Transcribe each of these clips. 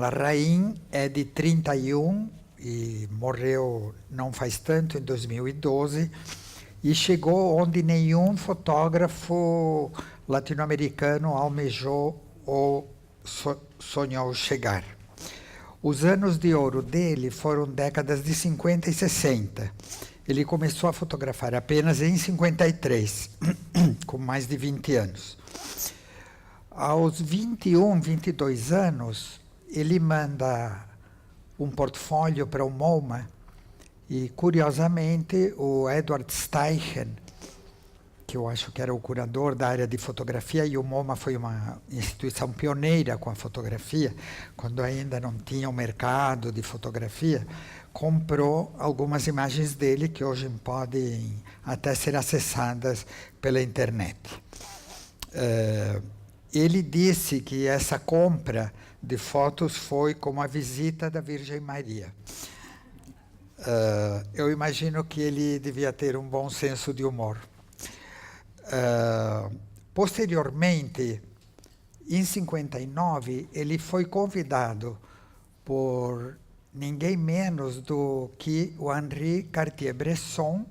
Larraín é de 31 e morreu não faz tanto, em 2012, e chegou onde nenhum fotógrafo latino-americano almejou ou sonhou chegar. Os anos de ouro dele foram décadas de 50 e 60. Ele começou a fotografar apenas em 53, com mais de 20 anos. Aos 21, 22 anos, ele manda um portfólio para o MoMA e, curiosamente, o Edward Steichen, que eu acho que era o curador da área de fotografia, e o MoMA foi uma instituição pioneira com a fotografia, quando ainda não tinha um mercado de fotografia, comprou algumas imagens dele que hoje podem até ser acessadas pela internet. Ele disse que essa compra de fotos foi como a visita da Virgem Maria. Eu imagino que ele devia ter um bom senso de humor. Posteriormente, em 59, ele foi convidado por ninguém menos do que o Henri Cartier-Bresson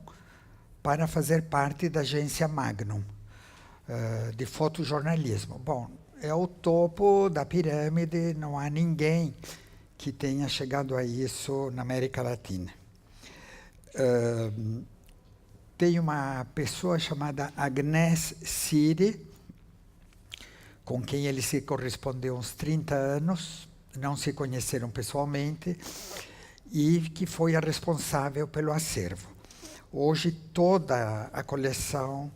para fazer parte da agência Magnum de fotojornalismo. Bom, é o topo da pirâmide, não há ninguém que tenha chegado a isso na América Latina. Tem uma pessoa chamada Agnès Siri, com quem ele se correspondeu uns 30 anos, não se conheceram pessoalmente, e que foi a responsável pelo acervo. Hoje toda a coleção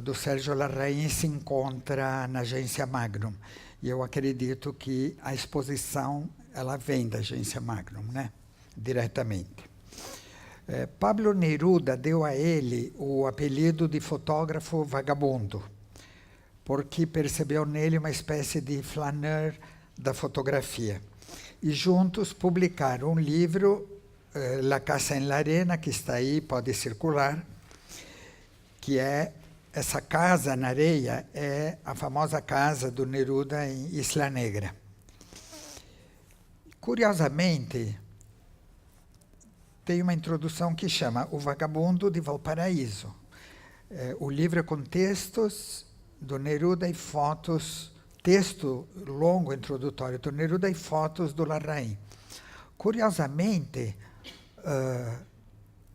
do Sérgio Larraín se encontra na agência Magnum. E eu acredito que a exposição ela vem da agência Magnum, né? Diretamente. Pablo Neruda deu a ele o apelido de fotógrafo vagabundo, porque percebeu nele uma espécie de flaneur da fotografia. E juntos publicaram um livro, La Casa en la Arena, que está aí, pode circular, que é essa casa na areia, é a famosa casa do Neruda em Isla Negra. Curiosamente, tem uma introdução que chama O Vagabundo de Valparaíso. O livro é com textos do Neruda e fotos, texto longo introdutório do Neruda e fotos do Larraín. Curiosamente,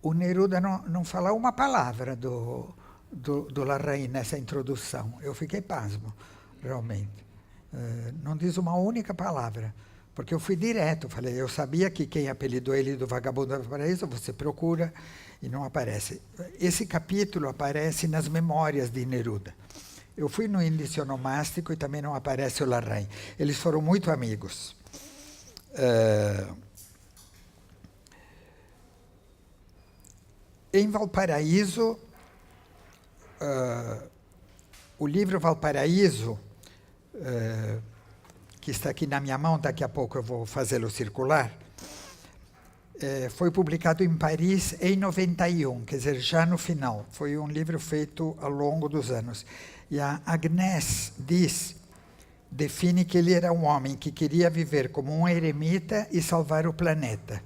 o Neruda não fala uma palavra do Larraín nessa introdução. Eu fiquei pasmo, realmente. Não diz uma única palavra, porque eu fui direto, falei, eu sabia que quem apelidou ele do Vagabundo do Paraíso, você procura e não aparece. Esse capítulo aparece nas memórias de Neruda. Eu fui no índice onomástico e também não aparece o Larraín. Eles foram muito amigos. Em Valparaíso, o livro Valparaíso, que está aqui na minha mão, daqui a pouco eu vou fazê-lo circular, foi publicado em Paris em 91, quer dizer, já no final. Foi um livro feito ao longo dos anos. E a Agnès define que ele era um homem que queria viver como um eremita e salvar o planeta.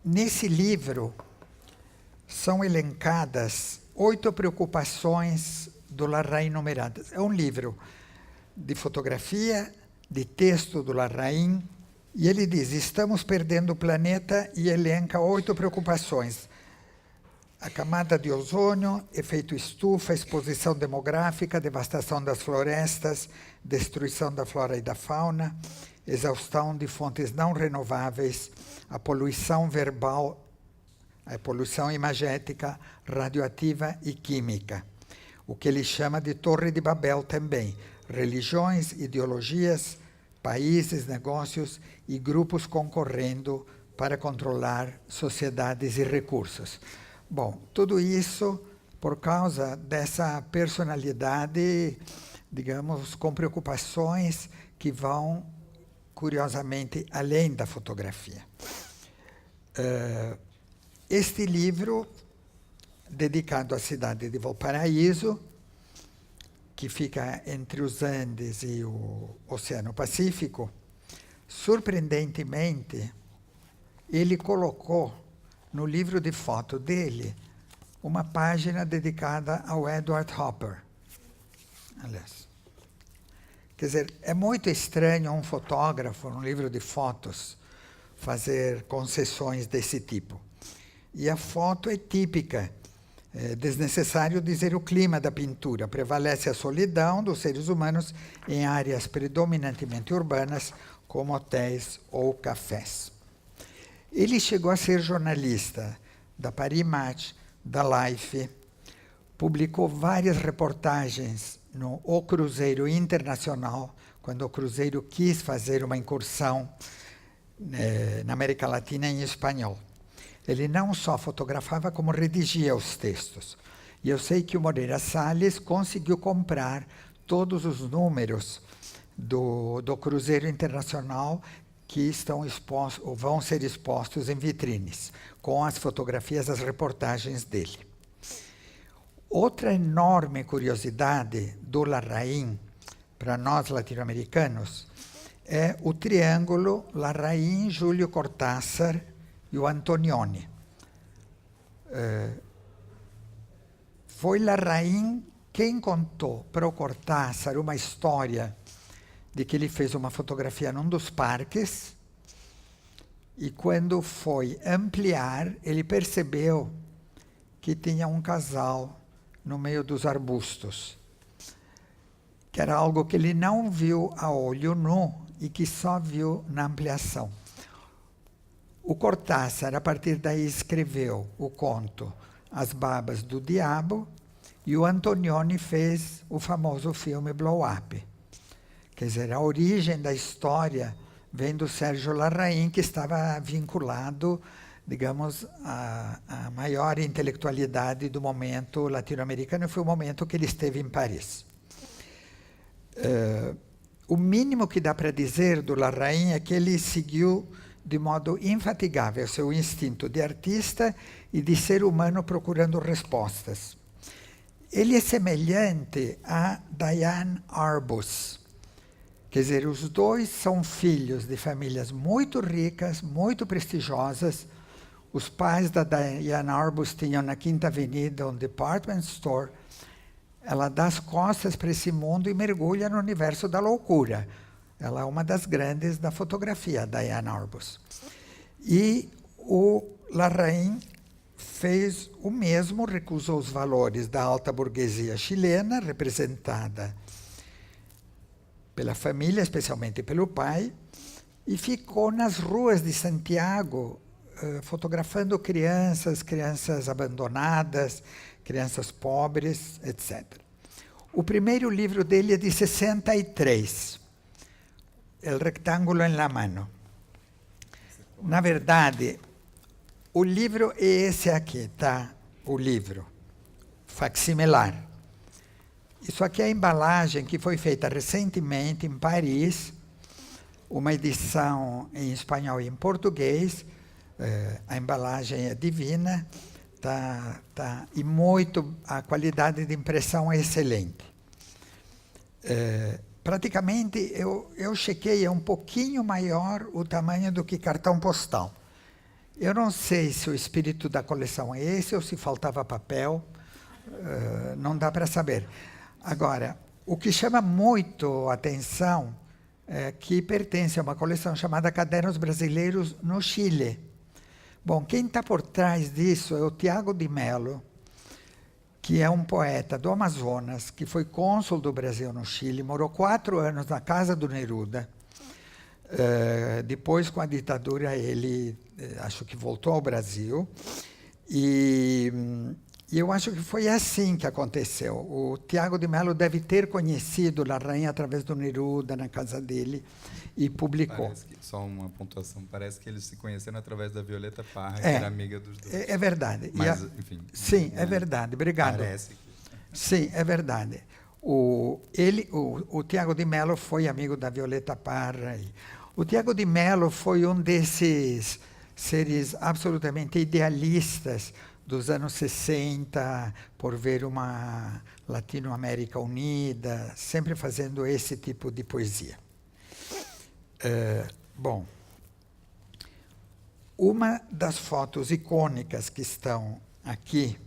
Nesse livro, são elencadas 8 preocupações do Larraín numeradas. É um livro de fotografia, de texto do Larraín, e ele diz, estamos perdendo o planeta, e elenca 8 preocupações. A camada de ozônio, efeito estufa, exposição demográfica, devastação das florestas, destruição da flora e da fauna, exaustão de fontes não renováveis, a poluição verbal, a poluição imagética, radioativa e química. O que ele chama de Torre de Babel também. Religiões, ideologias, países, negócios e grupos concorrendo para controlar sociedades e recursos. Bom, tudo isso por causa dessa personalidade, digamos, com preocupações que vão, curiosamente, além da fotografia. Este livro, dedicado à cidade de Valparaíso, que fica entre os Andes e o Oceano Pacífico, surpreendentemente, ele colocou no livro de foto dele uma página dedicada ao Edward Hopper. Aliás, quer dizer, é muito estranho um fotógrafo, num livro de fotos, fazer concessões desse tipo. E a foto é típica. É desnecessário dizer o clima da pintura. Prevalece a solidão dos seres humanos em áreas predominantemente urbanas, como hotéis ou cafés. Ele chegou a ser jornalista da Paris Match, da Life, publicou várias reportagens no O Cruzeiro Internacional, quando o Cruzeiro quis fazer uma incursão na América Latina em espanhol. Ele não só fotografava, como redigia os textos. E eu sei que o Moreira Salles conseguiu comprar todos os números do Cruzeiro Internacional que estão expostos, ou vão ser expostos em vitrines, com as fotografias, as reportagens dele. Outra enorme curiosidade do Larraín, para nós latino-americanos, é o triângulo Larraín, Júlio Cortázar e o Antonioni. Foi Larraín quem contou para o Cortázar uma história de que ele fez uma fotografia num dos parques e quando foi ampliar, ele percebeu que tinha um casal no meio dos arbustos, que era algo que ele não viu a olho nu e que só viu na ampliação. O Cortázar, a partir daí, escreveu o conto As Babas do Diabo e o Antonioni fez o famoso filme Blow Up. Quer dizer, a origem da história vem do Sérgio Larraín, que estava vinculado, digamos, à maior intelectualidade do momento latino-americano, e foi o momento que ele esteve em Paris. O mínimo que dá para dizer do Larraín é que ele seguiu de modo infatigável seu instinto de artista e de ser humano procurando respostas. Ele é semelhante a Diane Arbus. Quer dizer, os dois são filhos de famílias muito ricas, muito prestigiosas. Os pais da Diane Arbus tinham na Quinta Avenida um department store. Ela dá as costas para esse mundo e mergulha no universo da loucura. Ela é uma das grandes da fotografia, Diane Arbus. E o Larraín fez o mesmo, recusou os valores da alta burguesia chilena, representada pela família, especialmente pelo pai, e ficou nas ruas de Santiago, fotografando crianças abandonadas, crianças pobres, etc. O primeiro livro dele é de 63, El Rectángulo en la Mano. Na verdade, o livro é esse aqui, tá? O livro, facsimilar. Isso aqui é a embalagem que foi feita recentemente em Paris, uma edição em espanhol e em português. A embalagem é divina, e a qualidade de impressão é excelente. Praticamente, eu chequei, é um pouquinho maior o tamanho do que cartão postal. Eu não sei se o espírito da coleção é esse ou se faltava papel, não dá para saber. Agora, o que chama muito a atenção é que pertence a uma coleção chamada Cadernos Brasileiros no Chile. Bom, quem está por trás disso é o Tiago de Mello, que é um poeta do Amazonas, que foi cônsul do Brasil no Chile, morou 4 anos na casa do Neruda. Depois, com a ditadura, ele acho que voltou ao Brasil. E eu acho que foi assim que aconteceu. O Tiago de Mello deve ter conhecido Larraín através do Neruda na casa dele e publicou. Só uma pontuação, parece que eles se conheceram através da Violeta Parra, que era amiga dos dois. É verdade. Mas, enfim. Sim, é verdade. Obrigado. Parece que... Sim, é verdade. O Tiago de Mello foi amigo da Violeta Parra. O Tiago de Mello foi um desses seres absolutamente idealistas dos anos 60, por ver uma Latinoamérica unida, sempre fazendo esse tipo de poesia. Bom, uma das fotos icônicas que estão aqui,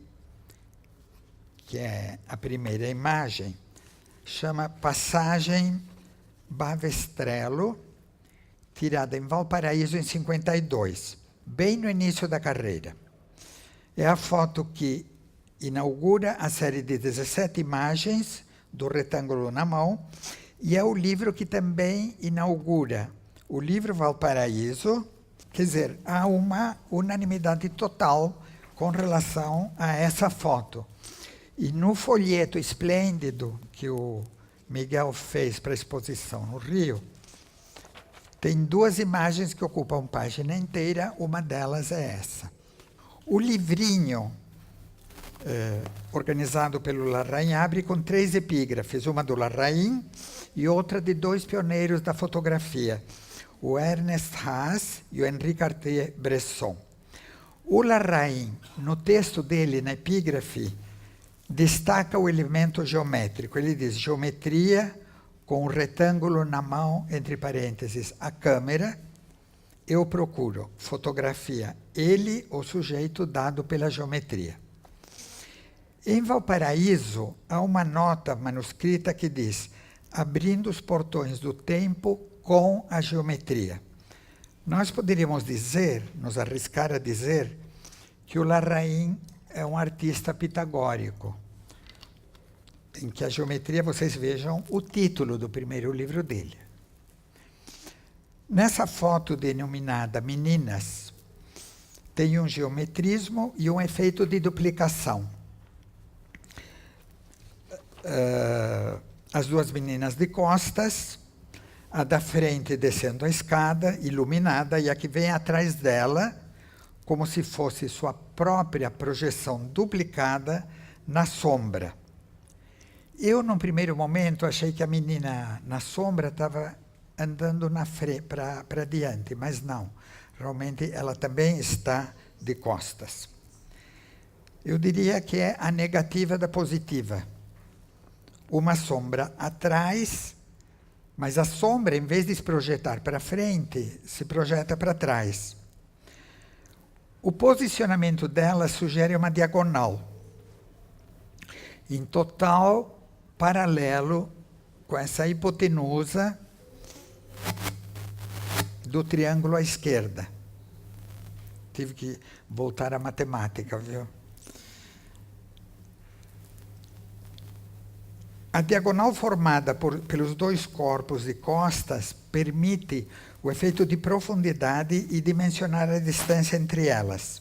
que é a primeira imagem, chama Passagem Bavestrello, tirada em Valparaíso em 52, bem no início da carreira. É a foto que inaugura a série de 17 imagens do Retângulo na Mão, e é o livro que também inaugura o livro Valparaíso. Quer dizer, há uma unanimidade total com relação a essa foto. E no folheto esplêndido que o Miguel fez para a exposição no Rio, tem 2 imagens que ocupam página inteira, uma delas é essa. O livrinho, organizado pelo Larraín, abre com 3 epígrafes, uma do Larraín e outra de 2 pioneiros da fotografia, o Ernest Haas e o Henri Cartier-Bresson. O Larraín, no texto dele, na epígrafe, destaca o elemento geométrico. Ele diz: geometria com o retângulo na mão, entre parênteses, a câmera. Eu procuro fotografia, ele, o sujeito dado pela geometria. Em Valparaíso, há uma nota manuscrita que diz: abrindo os portões do tempo com a geometria. Nós poderíamos dizer, nos arriscar a dizer, que o Larraín é um artista pitagórico, em que a geometria, vocês vejam o título do primeiro livro dele. Nessa foto denominada Meninas, tem um geometrismo e um efeito de duplicação. As 2 meninas de costas, a da frente descendo a escada, iluminada, e a que vem atrás dela, como se fosse sua própria projeção duplicada na sombra. Eu, num primeiro momento, achei que a menina na sombra estava andando para diante, mas não. Realmente, ela também está de costas. Eu diria que é a negativa da positiva. Uma sombra atrás, mas a sombra, em vez de se projetar para frente, se projeta para trás. O posicionamento dela sugere uma diagonal, em total paralelo com essa hipotenusa do triângulo à esquerda. Tive que voltar à matemática, viu? A diagonal formada pelos 2 corpos de costas permite o efeito de profundidade e dimensionar a distância entre elas.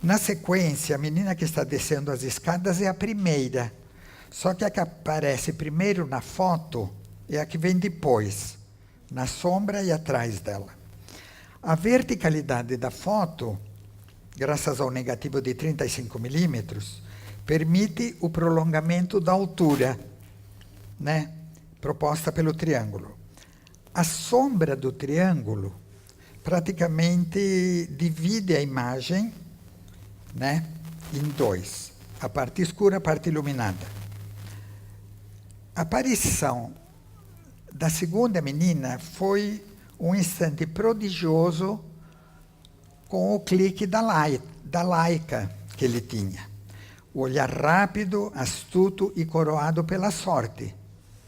Na sequência, a menina que está descendo as escadas é a primeira, só que a que aparece primeiro na foto é a que vem depois, na sombra e atrás dela. A verticalidade da foto, graças ao negativo de 35 milímetros, permite o prolongamento da altura, né, proposta pelo triângulo. A sombra do triângulo praticamente divide a imagem, né, em 2, a parte escura e a parte iluminada. A aparição da segunda menina foi um instante prodigioso com o clique da Leica que ele tinha. O olhar rápido, astuto e coroado pela sorte.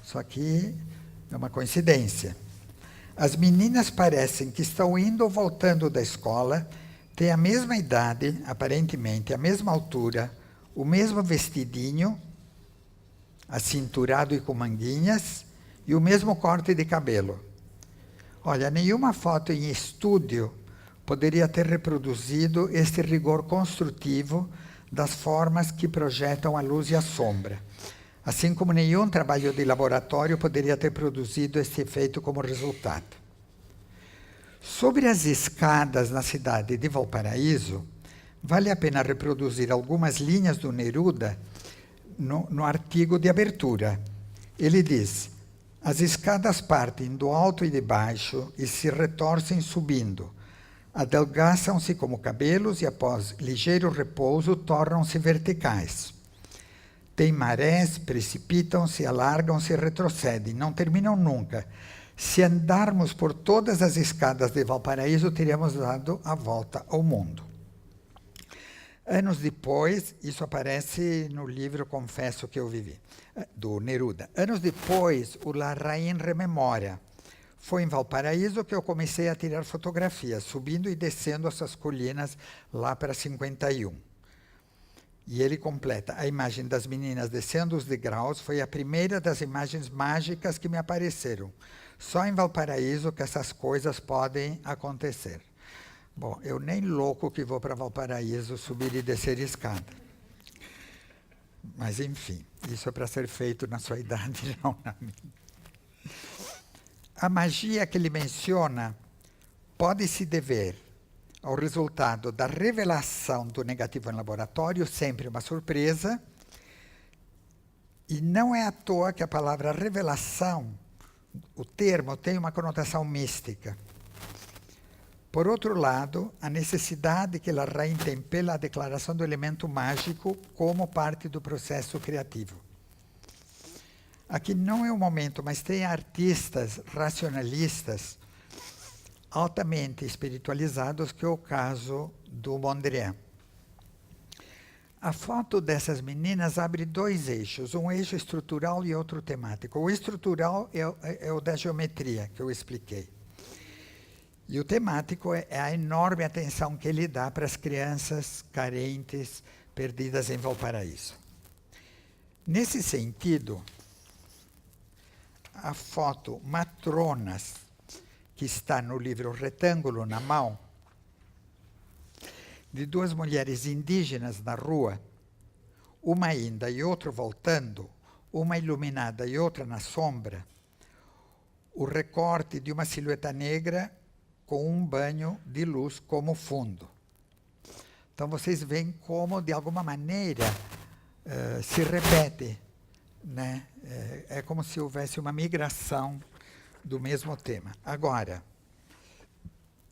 Só que é uma coincidência. As meninas parecem que estão indo ou voltando da escola, têm a mesma idade, aparentemente, a mesma altura, o mesmo vestidinho, acinturado e com manguinhas, e o mesmo corte de cabelo. Olha, nenhuma foto em estúdio poderia ter reproduzido este rigor construtivo das formas que projetam a luz e a sombra, assim como nenhum trabalho de laboratório poderia ter produzido este efeito como resultado. Sobre as escadas na cidade de Valparaíso, vale a pena reproduzir algumas linhas do Neruda no artigo de abertura. Ele diz: as escadas partem do alto e de baixo e se retorcem subindo. Adelgaçam-se como cabelos e, após ligeiro repouso, tornam-se verticais. Tem marés, precipitam-se, alargam-se e retrocedem, não terminam nunca. Se andarmos por todas as escadas de Valparaíso, teríamos dado a volta ao mundo. Anos depois, isso aparece no livro Confesso que eu vivi, do Neruda. Anos depois, o Larraín rememora. Foi em Valparaíso que eu comecei a tirar fotografias, subindo e descendo essas colinas lá para 51. E ele completa, a imagem das meninas descendo os degraus foi a primeira das imagens mágicas que me apareceram. Só em Valparaíso que essas coisas podem acontecer. Bom, eu nem louco que vou para Valparaíso subir e descer escada. Mas, enfim, isso é para ser feito na sua idade, não na minha. A magia que ele menciona pode se dever ao resultado da revelação do negativo em laboratório, sempre uma surpresa, e não é à toa que a palavra revelação, o termo, tem uma conotação mística. Por outro lado, a necessidade que Larraín tem pela declaração do elemento mágico como parte do processo criativo. Aqui não é o momento, mas tem artistas racionalistas altamente espiritualizados, que é o caso do Mondrian. A foto dessas meninas abre dois eixos, um eixo estrutural e outro temático. O estrutural é o da geometria, que eu expliquei. E o temático é a enorme atenção que ele dá para as crianças carentes perdidas em Valparaíso. Nesse sentido, a foto Matronas, que está no livro Retângulo na Mão, de duas mulheres indígenas na rua, uma ainda e outra voltando, uma iluminada e outra na sombra, o recorte de uma silhueta negra com um banho de luz como fundo. Então vocês veem como, de alguma maneira, se repete, né? É como se houvesse uma migração do mesmo tema. Agora,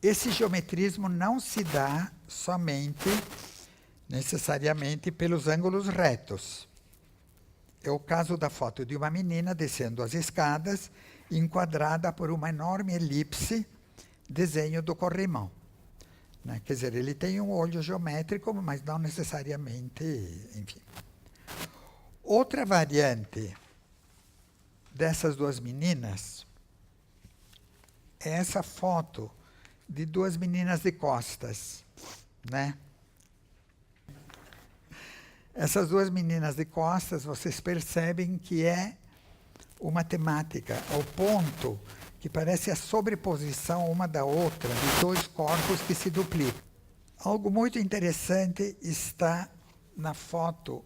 esse geometrismo não se dá somente, necessariamente, pelos ângulos retos. É o caso da foto de uma menina descendo as escadas, enquadrada por uma enorme elipse, desenho do corrimão. Né? Quer dizer, ele tem um olho geométrico, mas não necessariamente, enfim. Outra variante dessas duas meninas é essa foto de duas meninas de costas, né? Essas duas meninas de costas, vocês percebem que é uma temática, ao ponto que parece a sobreposição uma da outra de dois corpos que se duplicam. Algo muito interessante está na foto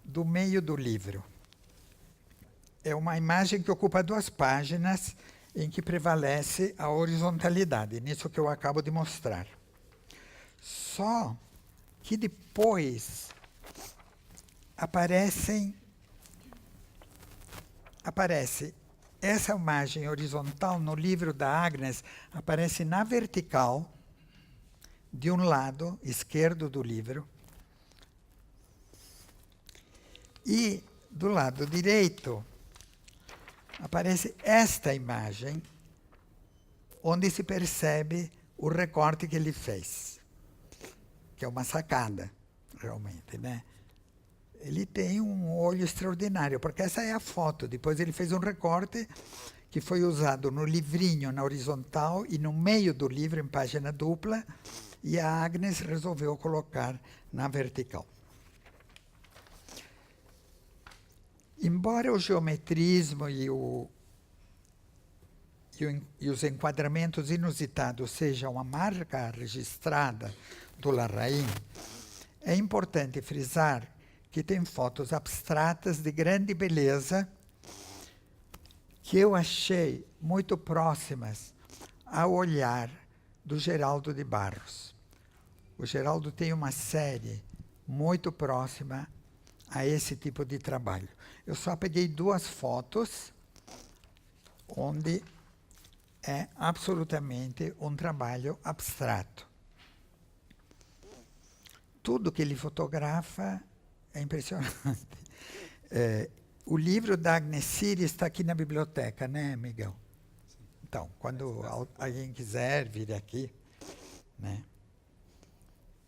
do meio do livro. É uma imagem que ocupa 2 páginas, em que prevalece a horizontalidade, nisso que eu acabo de mostrar. Só que depois aparece essa imagem horizontal no livro da Agnes, aparece na vertical, de um lado esquerdo do livro, e do lado direito aparece esta imagem, onde se percebe o recorte que ele fez, que é uma sacada, realmente, né? Ele tem um olho extraordinário, porque essa é a foto. Depois ele fez um recorte que foi usado no livrinho na horizontal e no meio do livro, em página dupla, e a Agnes resolveu colocar na vertical. Embora o geometrismo e os enquadramentos inusitados sejam a marca registrada do Larraín, é importante frisar que tem fotos abstratas de grande beleza que eu achei muito próximas ao olhar do Geraldo de Barros. O Geraldo tem uma série muito próxima a esse tipo de trabalho. Eu só peguei 2 fotos onde é absolutamente um trabalho abstrato. tudo que ele fotografa é impressionante. O livro da Agnes Siri está aqui na biblioteca, né, Miguel? Então, quando alguém quiser vir aqui, né?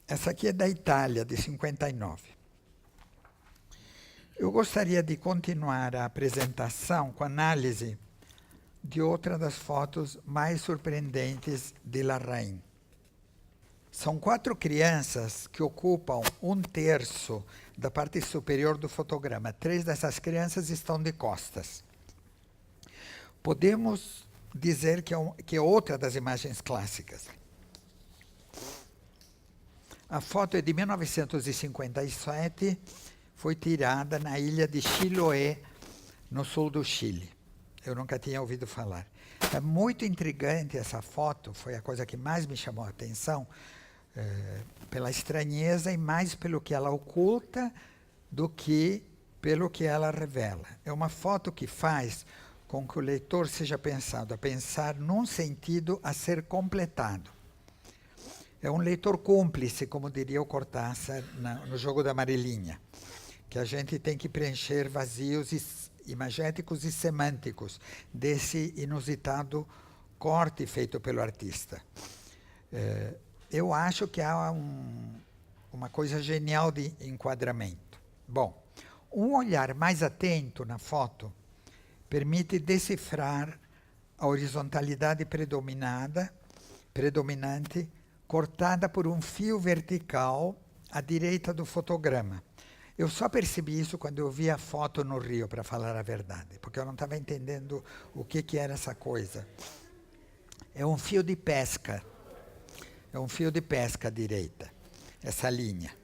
Essa aqui é da Itália, de 59. Eu gostaria de continuar a apresentação com análise de outra das fotos mais surpreendentes de Larraín. São 4 crianças que ocupam 1/3 da parte superior do fotograma. 3 dessas crianças estão de costas. Podemos dizer que é outra das imagens clássicas. A foto é de 1957, foi tirada na ilha de Chiloé, no sul do Chile. Eu nunca tinha ouvido falar. É muito intrigante essa foto, foi a coisa que mais me chamou a atenção, pela estranheza e mais pelo que ela oculta do que pelo que ela revela. É uma foto que faz com que o leitor seja pensado a pensar num sentido a ser completado. É um leitor cúmplice, como diria o Cortázar no Jogo da Amarelinha, que a gente tem que preencher vazios imagéticos e semânticos desse inusitado corte feito pelo artista. Eu acho que há uma coisa genial de enquadramento. Bom, um olhar mais atento na foto permite decifrar a horizontalidade predominante, cortada por um fio vertical à direita do fotograma. Eu só percebi isso quando eu vi a foto no Rio, para falar a verdade, porque eu não estava entendendo o que era essa coisa. É um fio de pesca. É um fio de pesca à direita, essa linha.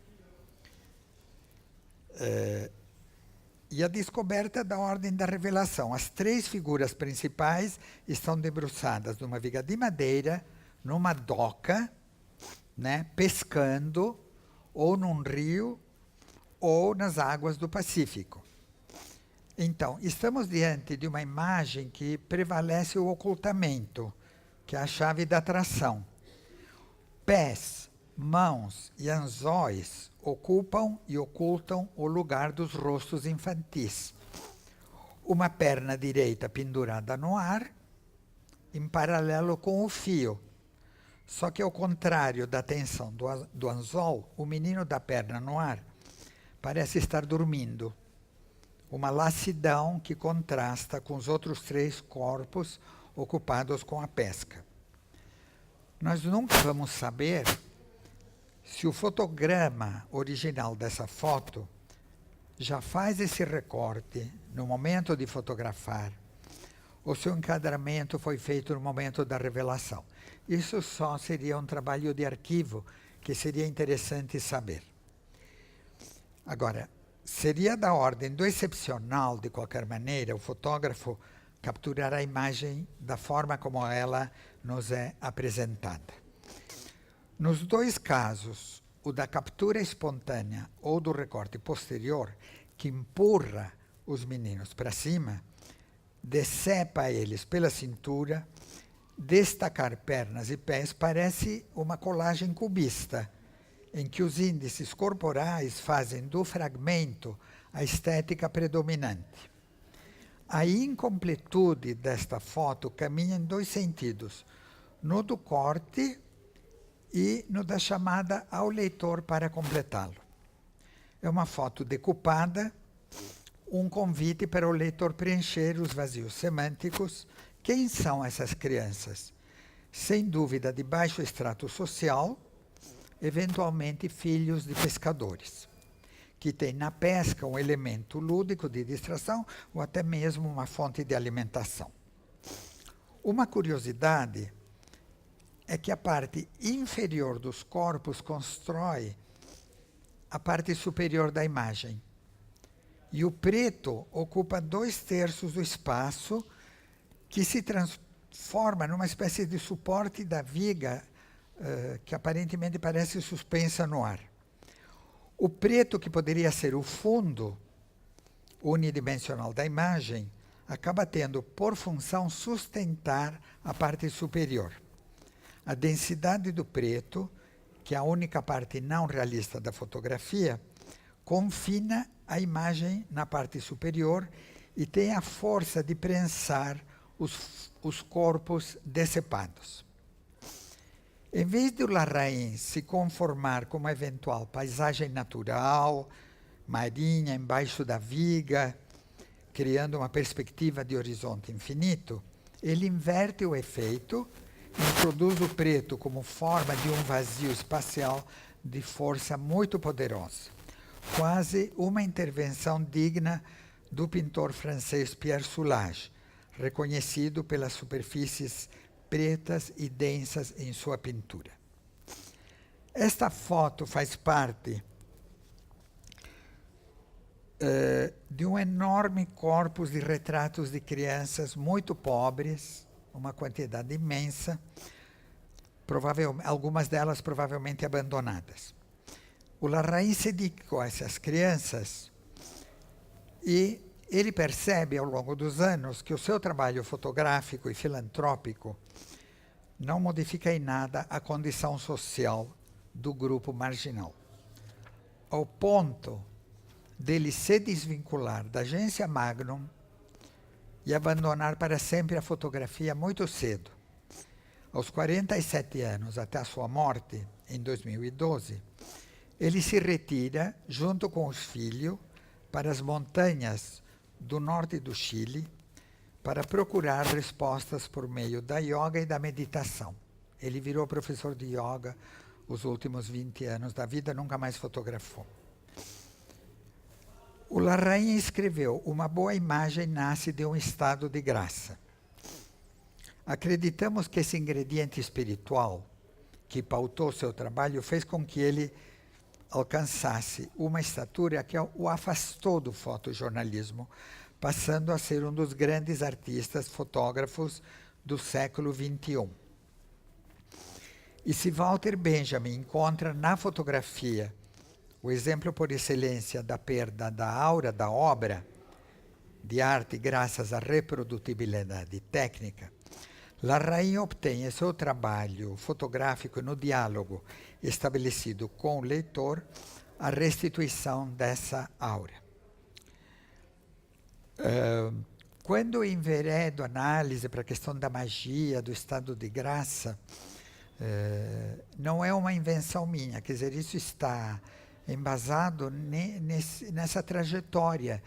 E a descoberta da ordem da revelação. As 3 figuras principais estão debruçadas numa viga de madeira, numa doca, né, pescando, ou num rio, ou nas águas do Pacífico. Então, estamos diante de uma imagem que prevalece o ocultamento, que é a chave da atração. Pés, mãos e anzóis ocupam e ocultam o lugar dos rostos infantis. Uma perna direita pendurada no ar, em paralelo com o fio. Só que, ao contrário da tensão do anzol, o menino da perna no ar parece estar dormindo. Uma lassidão que contrasta com os outros 3 corpos ocupados com a pesca. Nós nunca vamos saber se o fotograma original dessa foto já faz esse recorte no momento de fotografar, ou se o enquadramento foi feito no momento da revelação. Isso só seria um trabalho de arquivo que seria interessante saber. Agora, seria da ordem do excepcional, de qualquer maneira, o fotógrafo capturar a imagem da forma como ela nos é apresentada. Nos 2 casos, o da captura espontânea ou do recorte posterior, que empurra os meninos para cima, decepa eles pela cintura, destacar pernas e pés parece uma colagem cubista, em que os índices corporais fazem do fragmento a estética predominante. A incompletude desta foto caminha em 2 sentidos, no do corte e no da chamada ao leitor para completá-lo. É uma foto decupada, um convite para o leitor preencher os vazios semânticos. Quem são essas crianças? Sem dúvida, de baixo extrato social, eventualmente filhos de pescadores, que têm na pesca um elemento lúdico de distração ou até mesmo uma fonte de alimentação. Uma curiosidade é que a parte inferior dos corpos constrói a parte superior da imagem. E o preto ocupa 2/3 do espaço, que se transforma numa espécie de suporte da viga que aparentemente parece suspensa no ar. O preto, que poderia ser o fundo unidimensional da imagem, acaba tendo por função sustentar a parte superior. A densidade do preto, que é a única parte não realista da fotografia, confina a imagem na parte superior e tem a força de prensar os corpos decepados. Em vez de Larraín se conformar com uma eventual paisagem natural, marinha, embaixo da viga, criando uma perspectiva de horizonte infinito, ele inverte o efeito, introduz o preto como forma de um vazio espacial de força muito poderosa, quase uma intervenção digna do pintor francês Pierre Soulages, reconhecido pelas superfícies pretas e densas em sua pintura. Esta foto faz parte de um enorme corpus de retratos de crianças muito pobres, uma quantidade imensa, algumas delas provavelmente abandonadas. O Larraín se dedicou a essas crianças e ele percebe ao longo dos anos que o seu trabalho fotográfico e filantrópico não modifica em nada a condição social do grupo marginal, ao ponto dele se desvincular da agência Magnum e abandonar para sempre a fotografia muito cedo. Aos 47 anos, até a sua morte, em 2012, ele se retira, junto com os filhos, para as montanhas do norte do Chile, para procurar respostas por meio da yoga e da meditação. Ele virou professor de yoga os últimos 20 anos da vida, nunca mais fotografou. O Larraín escreveu: uma boa imagem nasce de um estado de graça. Acreditamos que esse ingrediente espiritual que pautou seu trabalho fez com que ele alcançasse uma estatura que o afastou do fotojornalismo, passando a ser um dos grandes artistas fotógrafos do século XXI. E se Walter Benjamin encontra na fotografia o exemplo por excelência da perda da aura da obra de arte graças à reprodutibilidade técnica, Larraín obtém em seu trabalho fotográfico no diálogo estabelecido com o leitor a restituição dessa aura. Quando enveredo a análise para a questão da magia, do estado de graça, não é uma invenção minha, quer dizer, isso está embasado nessa trajetória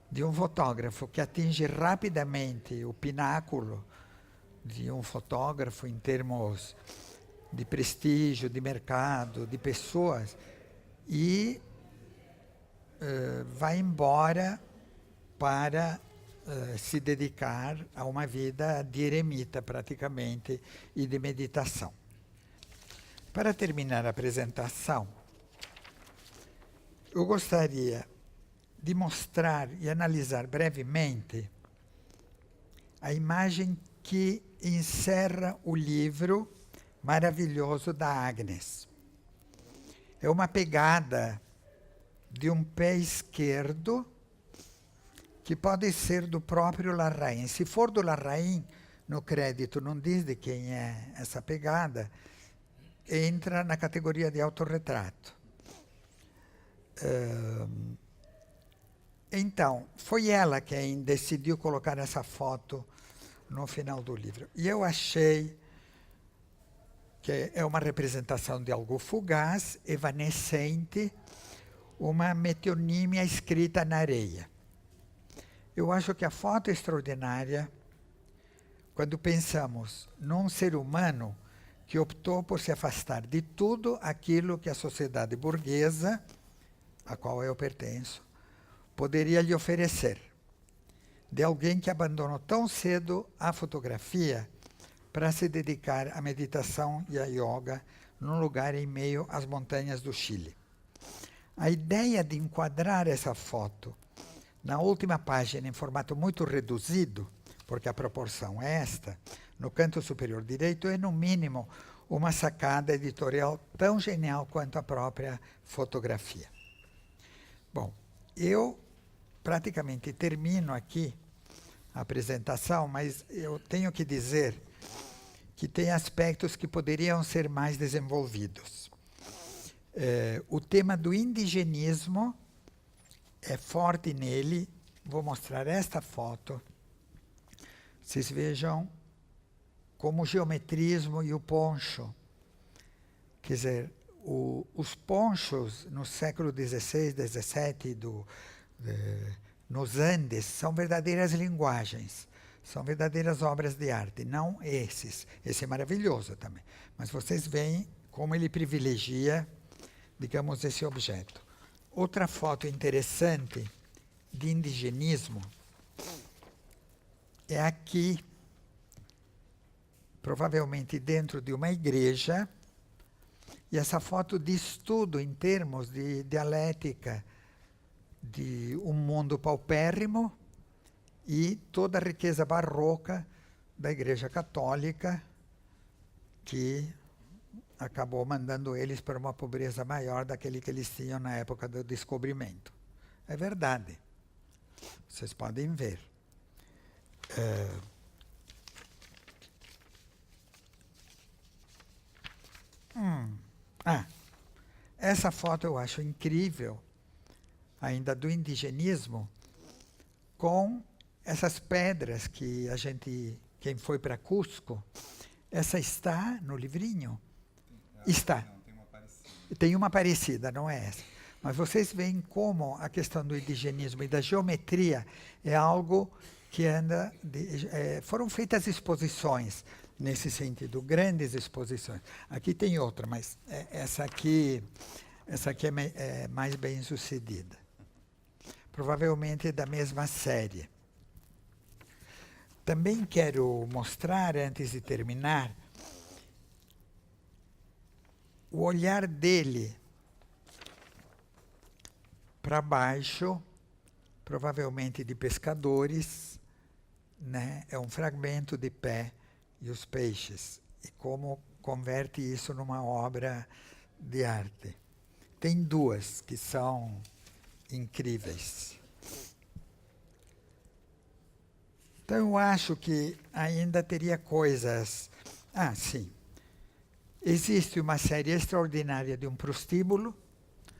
de um fotógrafo que atinge rapidamente o pináculo de um fotógrafo em termos de prestígio, de mercado, de pessoas, e vai embora para se dedicar a uma vida de eremita, praticamente, e de meditação. Para terminar a apresentação, eu gostaria de mostrar e analisar brevemente a imagem que encerra o livro maravilhoso da Agnes. É uma pegada de um pé esquerdo que pode ser do próprio Larraín. Se for do Larraín, no crédito não diz de quem é essa pegada, entra na categoria de autorretrato. Então, foi ela quem decidiu colocar essa foto no final do livro. E eu achei que é uma representação de algo fugaz, evanescente, uma metonímia escrita na areia. Eu acho que a foto é extraordinária quando pensamos num ser humano que optou por se afastar de tudo aquilo que a sociedade burguesa, a qual eu pertenço, poderia lhe oferecer. De alguém que abandonou tão cedo a fotografia para se dedicar à meditação e à yoga num lugar em meio às montanhas do Chile. A ideia de enquadrar essa foto na última página em formato muito reduzido, porque a proporção é esta, no canto superior direito, é no mínimo uma sacada editorial tão genial quanto a própria fotografia. Bom, eu praticamente termino aqui a apresentação, mas eu tenho que dizer que tem aspectos que poderiam ser mais desenvolvidos. O tema do indigenismo é forte nele. Vou mostrar esta foto. Vocês vejam como o geometrismo e o poncho. Quer dizer, os ponchos no século XVI, XVII, nos Andes, são verdadeiras linguagens, são verdadeiras obras de arte, não esses. Esse é maravilhoso também. Mas vocês veem como ele privilegia, digamos, esse objeto. Outra foto interessante de indigenismo é aqui, provavelmente dentro de uma igreja, e essa foto diz tudo em termos de dialética de um mundo paupérrimo e toda a riqueza barroca da Igreja Católica, que acabou mandando eles para uma pobreza maior daquele que eles tinham na época do descobrimento. É verdade. Vocês podem ver. Essa foto eu acho incrível, ainda do indigenismo, com essas pedras que quem foi para Cusco, essa está no livrinho? Está. Não, tem uma parecida. Tem uma parecida, não é essa. Mas vocês veem como a questão do indigenismo e da geometria é algo que anda... foram feitas exposições nesse sentido, grandes exposições. Aqui tem outra, mas essa aqui é mais bem sucedida. Provavelmente da mesma série. Também quero mostrar, antes de terminar, o olhar dele para baixo, provavelmente de pescadores, né? É um fragmento de pé e os peixes, e como converte isso numa obra de arte. Tem duas que são incríveis. Então eu acho que ainda teria coisas... sim. Existe uma série extraordinária de um prostíbulo.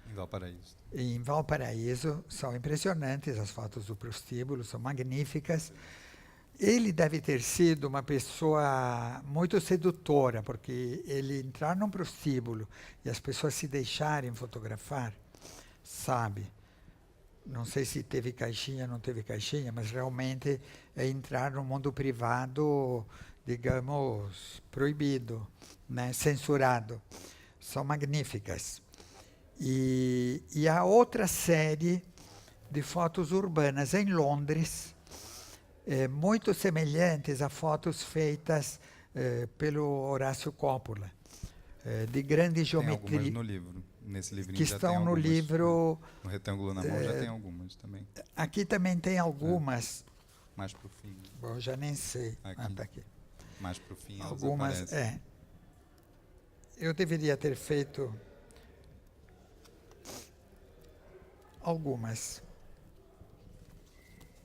Em Valparaíso. Em Valparaíso, são impressionantes as fotos do prostíbulo, são magníficas. Ele deve ter sido uma pessoa muito sedutora, porque ele entrar num prostíbulo e as pessoas se deixarem fotografar, sabe? Não sei se teve caixinha ou não teve caixinha, mas realmente é entrar no mundo privado, digamos, proibido, né? Censurado. São magníficas. E há outra série de fotos urbanas em Londres, muito semelhantes a fotos feitas pelo Horácio Coppola, de grande geometria. Tem algumas no livro. Nesse livrinho que já estão tem no algumas, livro. No retângulo na mão já tem algumas também. Aqui também tem algumas. Mais pro fim. Bom, eu já nem sei. Aqui. Tá aqui. Mais pro fim elas Algumas, aparecem. Eu deveria ter feito algumas.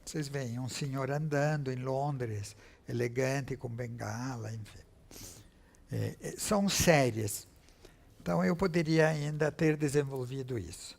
Vocês veem, um senhor andando em Londres, elegante, com bengala, enfim. São séries. Então eu poderia ainda ter desenvolvido isso.